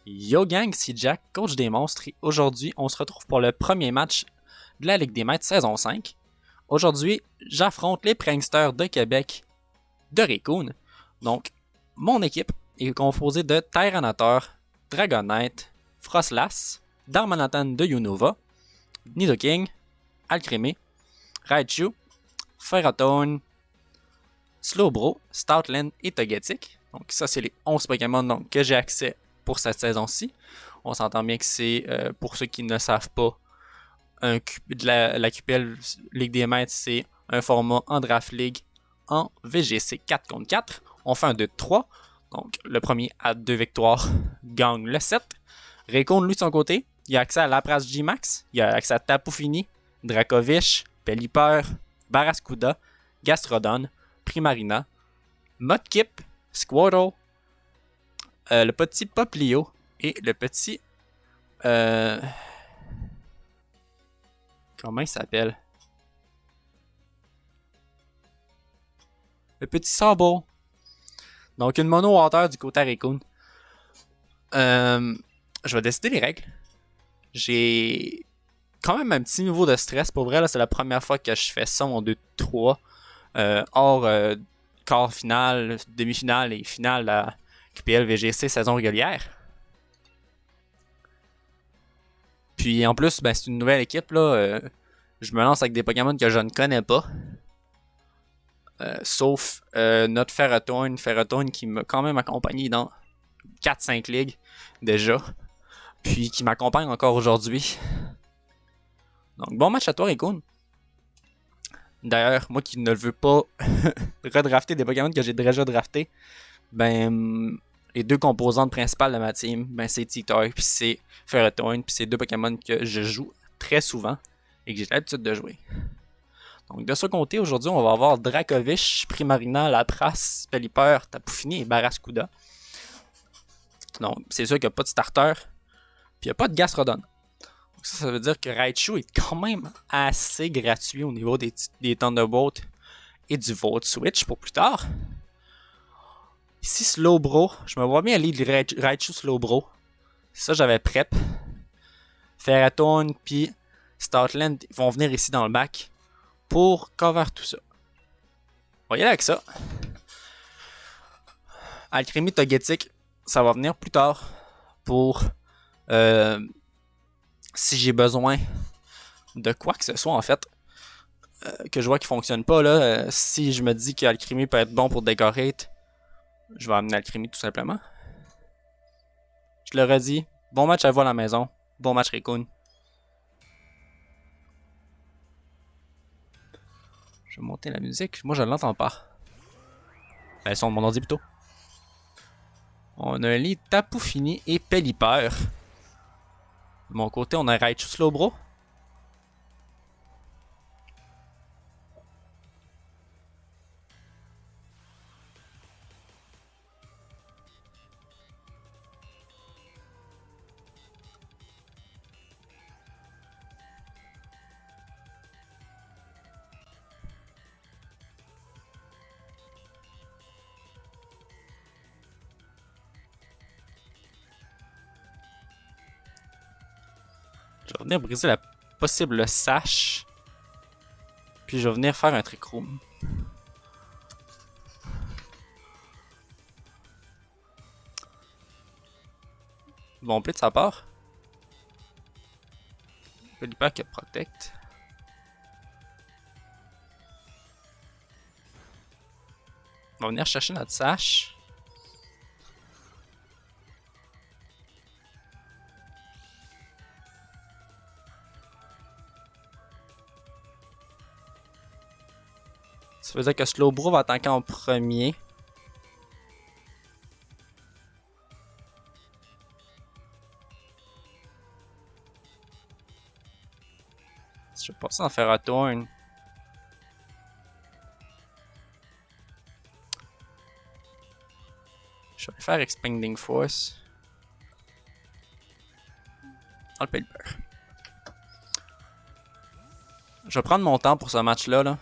Yo gang, c'est Jack, coach des monstres, et aujourd'hui, on se retrouve pour le premier match de la Ligue des Maîtres saison 5. Aujourd'hui, j'affronte les pranksters de Québec de Raccoon. Donc, mon équipe est composée de Tyranitar, Dragonite, Frostlass, Darmanitan de Unova, Nidoking, Alcremie, Raichu, Ferrothorn, Slowbro, Stoutland et Togetic. Donc ça, c'est les 11 Pokémon que j'ai accès pour cette saison-ci. On s'entend bien que c'est, pour ceux qui ne le savent pas, la QPL Ligue des Maîtres, c'est un format en Draft League en VGC 4 contre 4. On fait un 2-3. Donc le premier à 2 victoires gagne le 7. Raycon, lui, de son côté, il a accès à Lapras G-Max, il a accès à Tapu Fini, Dracovish, Pelipper, Barraskouda, Gastrodon, Primarina, Mudkip, Squirtle, le petit Poplio et le petit... comment il s'appelle? Le petit Sabo. Donc une mono water du côté Raccoon. Je vais décider les règles. J'ai quand même un petit niveau de stress. Pour vrai, là, c'est la première fois que je fais ça en 2-3. Hors quart finale, demi-finale et finale à QPL VGC saison régulière. Puis en plus, ben, c'est une nouvelle équipe. Là, je me lance avec des Pokémon que je ne connais pas. Sauf notre Ferrothorn qui m'a quand même accompagné dans 4-5 ligues déjà. Puis qui m'accompagne encore aujourd'hui. Donc bon match à toi, Raccoon. D'ailleurs, moi qui ne veux pas redrafter des Pokémon que j'ai déjà draftés, ben les deux composantes principales de ma team, ben c'est Titoy puis c'est Ferrothorn, puis c'est deux Pokémon que je joue très souvent et que j'ai l'habitude de jouer. Donc de ce côté, aujourd'hui, on va avoir Dracovish, Primarina, Lapras, Pelipper, Tapu Fini et Barraskouda. Donc c'est sûr qu'il n'y a pas de starter, puis il n'y a pas de Gastrodon. Donc ça veut dire que Raichu est quand même assez gratuit au niveau des Thunderbolt et du Volt Switch pour plus tard. Ici, Slowbro, je me vois bien aller de Raichu Slowbro. Ça, j'avais prep. Ferrothorn puis Stoutland vont venir ici dans le bac pour cover tout ça. On va y aller avec ça. Alcremie Togetic, ça va venir plus tard pour si j'ai besoin de quoi que ce soit en fait que je vois qui fonctionne pas là. Si je me dis qu'Alcremie peut être bon pour Decorate, je vais amener Alcremie tout simplement. Je le redis, bon match à vous à la maison, bon match Raccoon. Je vais monter la musique, moi je ne l'entends pas. Le son de mon ordi plutôt. On a un lit Tapu Fini et Pelipper. De mon côté, on a Raichu Slowbro. Je vais venir briser la possible sash. Puis je vais venir faire un trick room. Bon play de sa part. Pelipper qui a protect. On va venir chercher notre sash. Ça veut dire que Slowbro va attaquer en premier. Je vais passer en faire un turn. Je vais faire Expanding Force. Dans le Pelipper. Je vais prendre mon temps pour ce match-là. Là.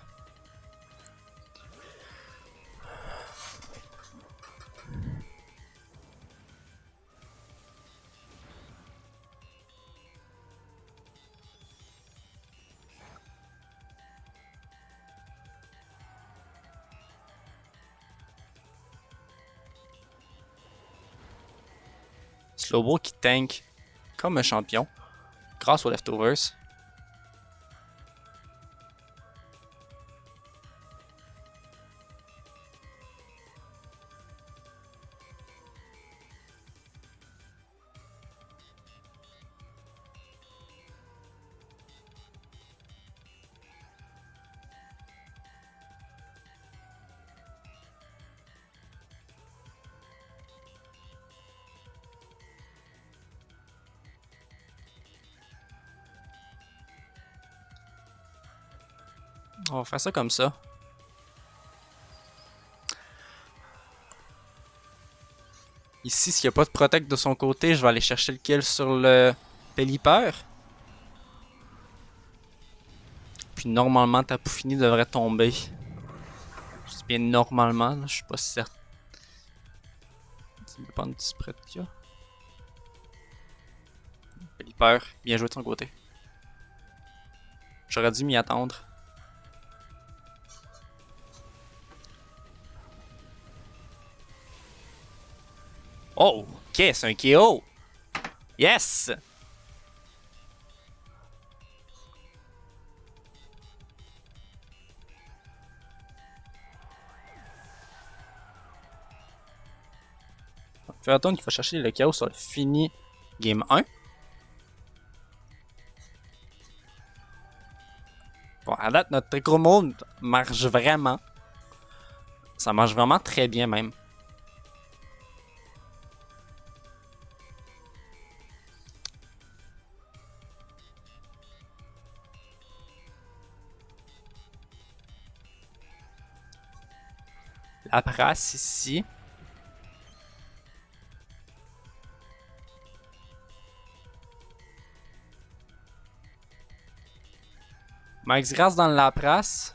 Slowbro qui tank comme un champion grâce aux leftovers. On va faire ça comme ça. Ici, s'il n'y a pas de protect de son côté, je vais aller chercher le kill sur le Pelipper. Puis normalement, Tapu Fini devrait tomber. Je dis bien normalement, là, je suis pas certain. Ça dépend du spread qu'il y a. Pelipper, bien joué de son côté. J'aurais dû m'y attendre. Oh, ok, c'est un KO. Yes! Ferraton qui va chercher le KO sur le fini game 1. Bon, à date, notre gros mode marche vraiment. Ça marche vraiment très bien même. La brasse ici. Max Grass dans la brasse.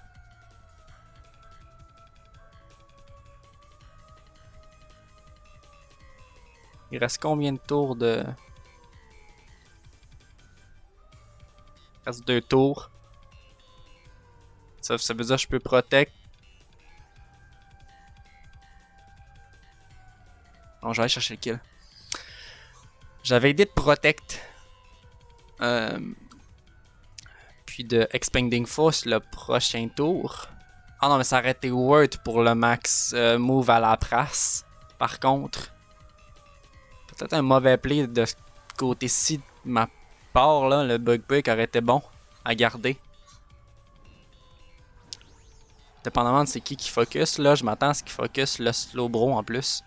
Il reste combien de tours de... Il reste 2 tours. Ça veut dire que je peux protect. Bon, je vais aller chercher le kill. J'avais idée de protect. Puis de Expanding Force le prochain tour. Ah non, mais ça aurait été worth pour le max move à la prasse. Par contre, peut-être un mauvais play de ce côté-ci de ma part, là. Le bug break aurait été bon à garder. Dépendamment de c'est qui focus, là, je m'attends à ce qu'il focus le Slowbro en plus.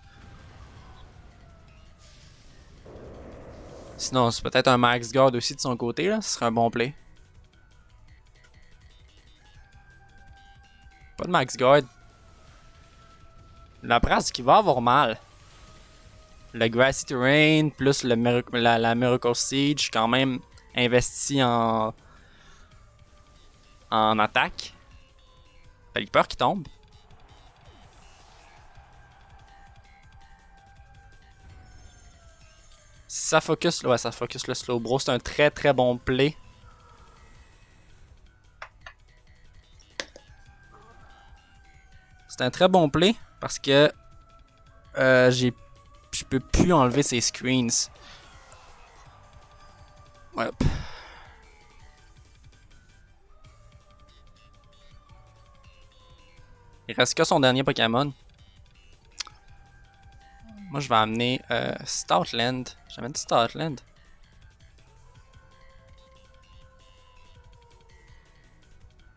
Sinon, c'est peut-être un Max Guard aussi de son côté, là. Ce serait un bon play. Pas de Max Guard. La prasse qui va avoir mal. Le Grassy Terrain plus le la Miracle Siege quand même investi en attaque. Pelipper qui tombe. Ça focus, ouais, ça focus le Slowbro. C'est un très très bon play. C'est un très bon play parce que je peux plus enlever ces screens. Ouais. Il reste que son dernier Pokémon. Moi, je vais amener Stoutland. J'amène Stoutland.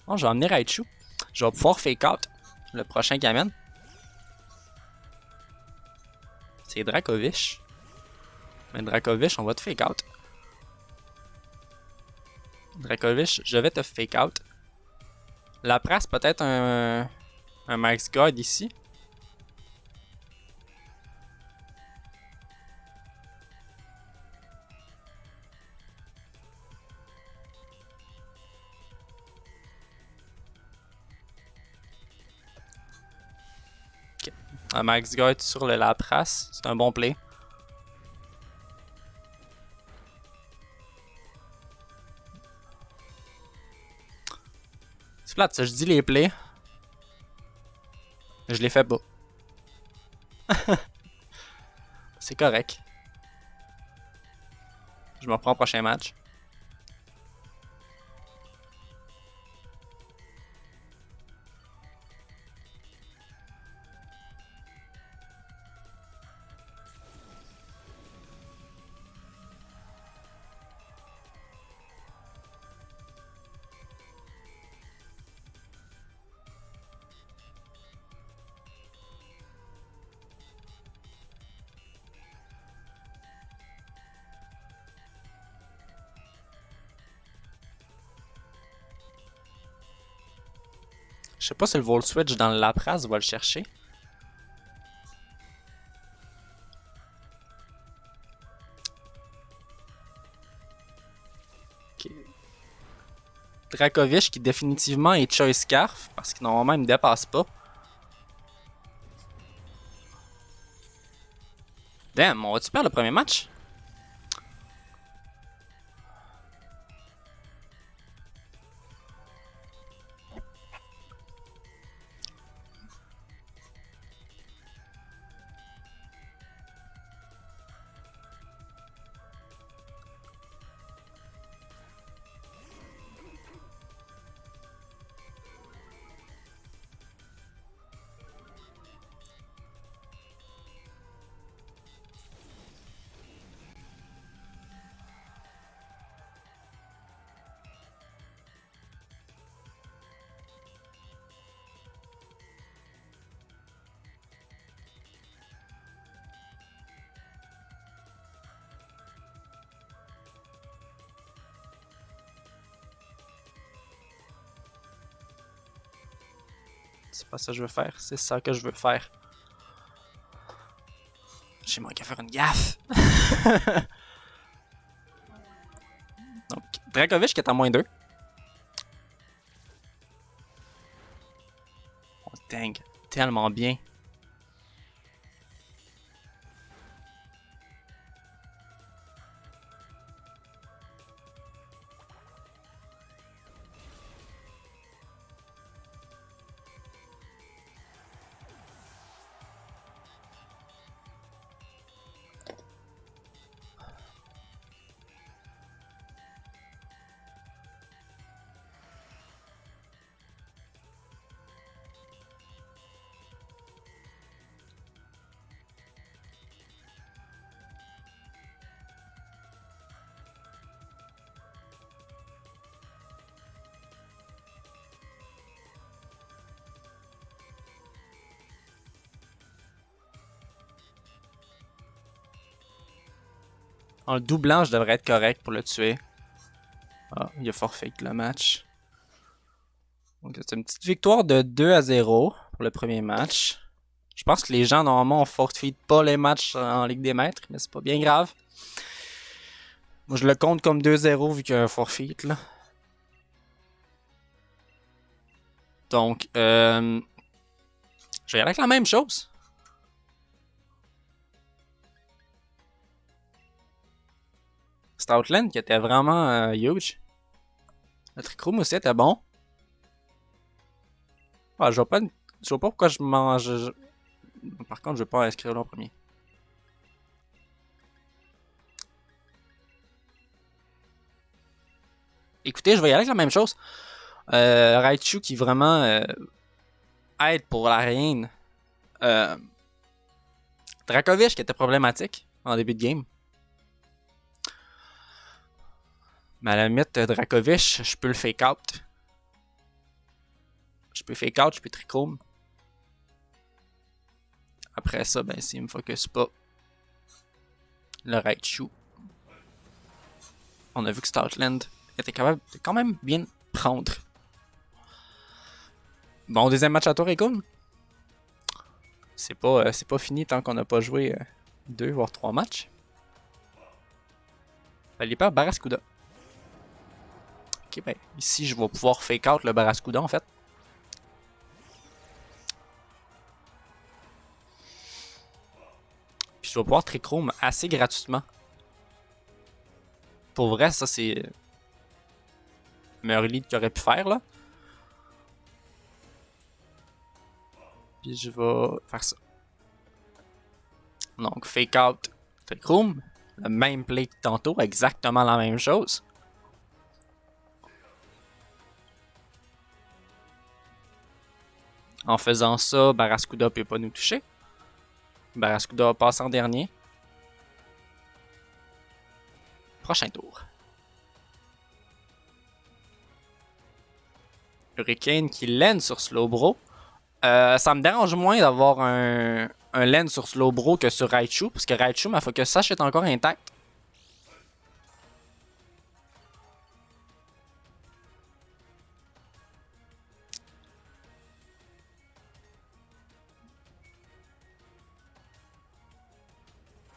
Bon, je vais amener Raichu. Je vais pouvoir fake out le prochain qui amène. C'est Dracovish. Mais Dracovish, on va te fake out. Dracovish, je vais te fake out. La presse, peut-être un Max Guard ici. Okay. Un Max Guard sur le Lapras, c'est un bon play. C'est plate, ça, je dis les plays. Je les fais pas. C'est correct. Je me reprends au prochain match. Je sais pas si le Volt Switch dans le Lapras va le chercher. Ok. Dracovish qui définitivement est Choice Scarf parce que normalement il me dépasse pas. Damn, on va-tu perdre le premier match? C'est pas ça que je veux faire, c'est ça que je veux faire. J'ai manqué à faire une gaffe. Donc, Dracovish qui est à -2. Oh, dang, tellement bien. En le doublant, je devrais être correct pour le tuer. Ah, il a forfait le match. Donc, c'est une petite victoire de 2-0 pour le premier match. Je pense que les gens, normalement, on forfeit pas les matchs en Ligue des Maîtres, mais c'est pas bien grave. Moi, je le compte comme 2-0 vu qu'il y a un forfait, là. Donc, je vais y aller avec la même chose. Stoutland qui était vraiment huge. Le Trick Room aussi était bon. Ah, je vois pas pourquoi je mange. Par contre, je vais pas inscrire là en premier. Écoutez, je vais y aller avec la même chose. Raichu qui vraiment aide pour la reine. Dracovish qui était problématique en début de game. Mais à la limite, Dracovish, je peux le fake out. Je peux fake out, je peux Trick Room. Après ça, ben, s'il me focus pas, le Raichu. On a vu que Stoutland était capable de quand même bien prendre. Bon, deuxième match à tour, Raycon. C'est pas fini tant qu'on n'a pas joué 2 voire 3 matchs. Il perd Barraskouda. Ok, ben ici je vais pouvoir fake out le Barraskouda en fait. Puis je vais pouvoir Trick Room assez gratuitement. Pour vrai, ça c'est le meilleur lead qu'il aurait pu faire là. Puis je vais faire ça. Donc fake out Trick Room. Le même play que tantôt, exactement la même chose. En faisant ça, Barraskouda ne peut pas nous toucher. Barraskouda passe en dernier. Prochain tour. Hurricane qui lane sur Slowbro. Ça me dérange moins d'avoir un lane sur Slowbro que sur Raichu, parce que Raichu, ma focus sash est encore intact.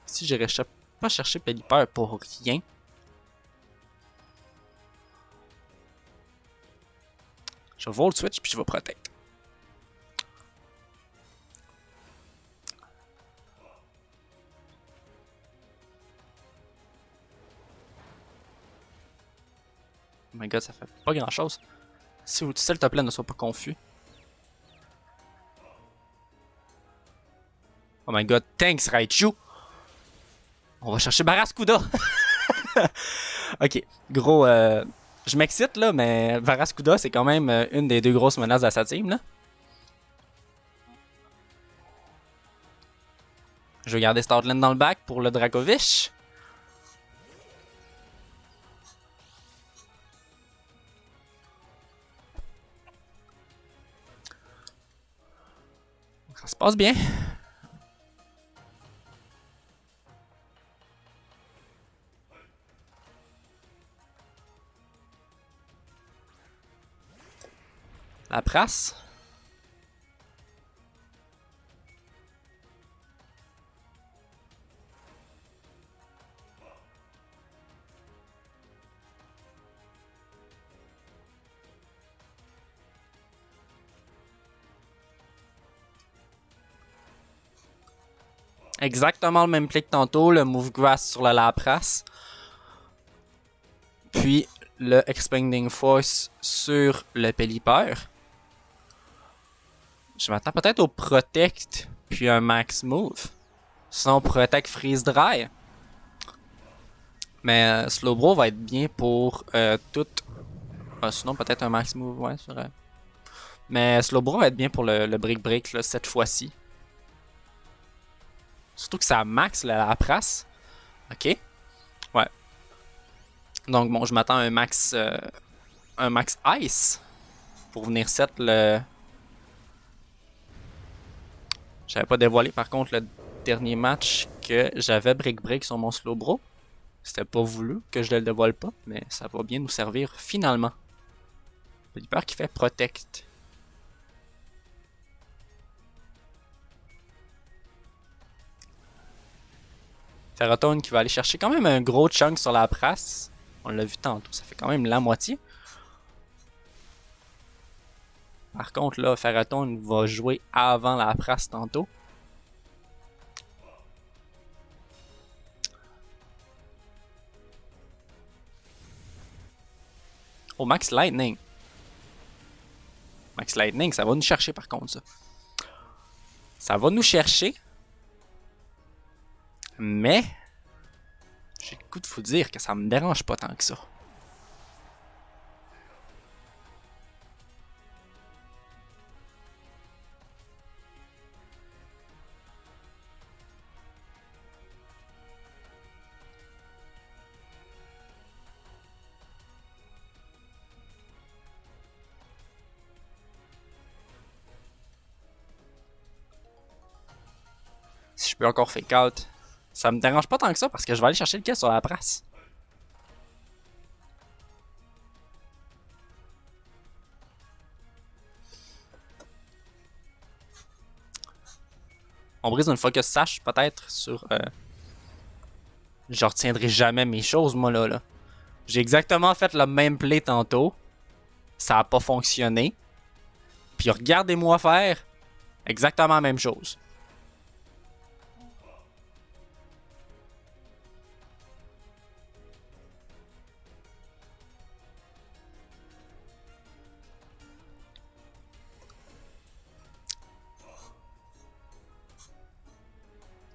Si j'irais pas chercher Pelipper pour rien. Je vais Volt Switch puis je vais Protect. Oh my god, ça fait pas grand chose. S'il te plaît, ne sois pas confus. Oh my god, thanks Raichu! On va chercher Barraskouda! Ok, gros, je m'excite là, mais Barraskouda c'est quand même une des deux grosses menaces de sa team là. Je vais garder Stoutland dans le back pour le Dracovish. Ça se passe bien. La prasse. Exactement le même play que tantôt, le Move Grass sur le Lapras. Puis le Expanding Force sur le Pelipper. Je m'attends peut-être au Protect, puis un Max Move. Sinon, Protect Freeze Dry. Mais Slowbro va être bien pour tout. Sinon, peut-être un Max Move, ouais, c'est vrai. Mais Slowbro va être bien pour le Break Break là, cette fois-ci. Surtout que ça max la Lapras. Ok. Ouais. Donc bon, je m'attends à un max Ice pour venir set le. J'avais pas dévoilé par contre le dernier match que j'avais Break Break sur mon Slowbro. C'était pas voulu que je le dévoile pas, mais ça va bien nous servir finalement. Pelipper qui fait Protect. Ferrothorn qui va aller chercher quand même un gros chunk sur la prasse. On l'a vu tantôt, ça fait quand même la moitié. Par contre, là, Ferrothorn va jouer avant la prasse tantôt. Oh, Max Lightning. Max Lightning, ça va nous chercher par contre, ça. Ça va nous chercher. Mais j'ai le goût de vous dire que ça me dérange pas tant que ça. Si je peux encore fake out, ça me dérange pas tant que ça parce que je vais aller chercher le kill sur la prasse. On brise une focus sash peut-être sur. Je retiendrai jamais mes choses, moi là. J'ai exactement fait le même play tantôt. Ça a pas fonctionné. Puis regardez-moi faire exactement la même chose.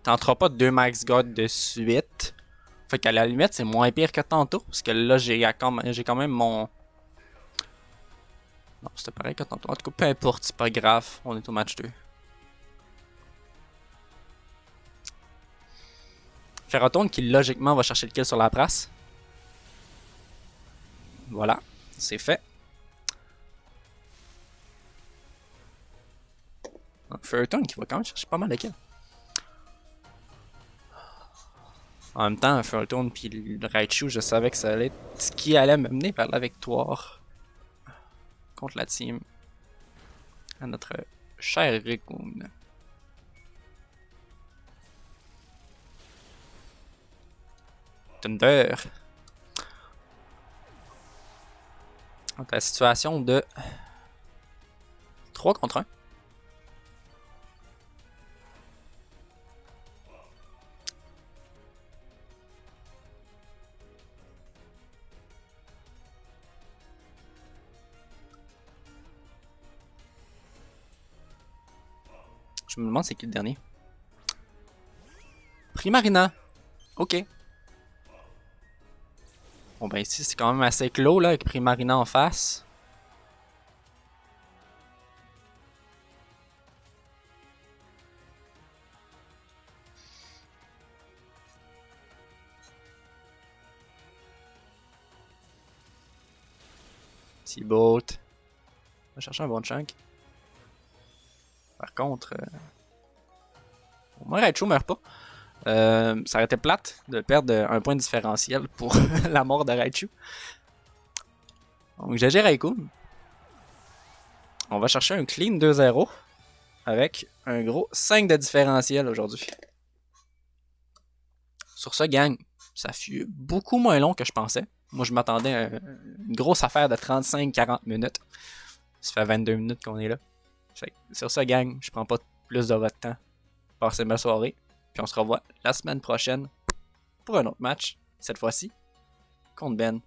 Tenteras pas 2 Max God de suite. Fait qu'à la limite, c'est moins pire que tantôt. Parce que là, j'ai quand même mon. Non, c'était pareil que tantôt. En tout cas, peu importe, c'est pas grave. On est au match 2. Ferrotourne qui logiquement va chercher le kill sur la brasse. Voilà, c'est fait. Ferrotourne qui va quand même chercher pas mal de kills. En même temps, Ferrotourne puis le Raichu, je savais que ça allait être ce qui allait me mener vers la victoire contre la team à notre cher Raccoon. Thunder. Donc la situation de 3 contre 1. Je me demande c'est qui le dernier. Primarina. Ok. Bon ben ici c'est quand même assez clos là avec Primarina en face. Seabolt. On va chercher un bon chunk. Par contre, moi Raichu meurt pas. Ça aurait été plate de perdre un point différentiel pour la mort de Raichu. Donc GG Raikou. On va chercher un clean 2-0 avec un gros 5 de différentiel aujourd'hui. Sur ce, gang, ça fut beaucoup moins long que je pensais. Moi, je m'attendais à une grosse affaire de 35-40 minutes. Ça fait 22 minutes qu'on est là. Sur ce, gang, je prends pas plus de votre temps. Passez ma soirée. Puis on se revoit la semaine prochaine pour un autre match. Cette fois-ci, contre Ben.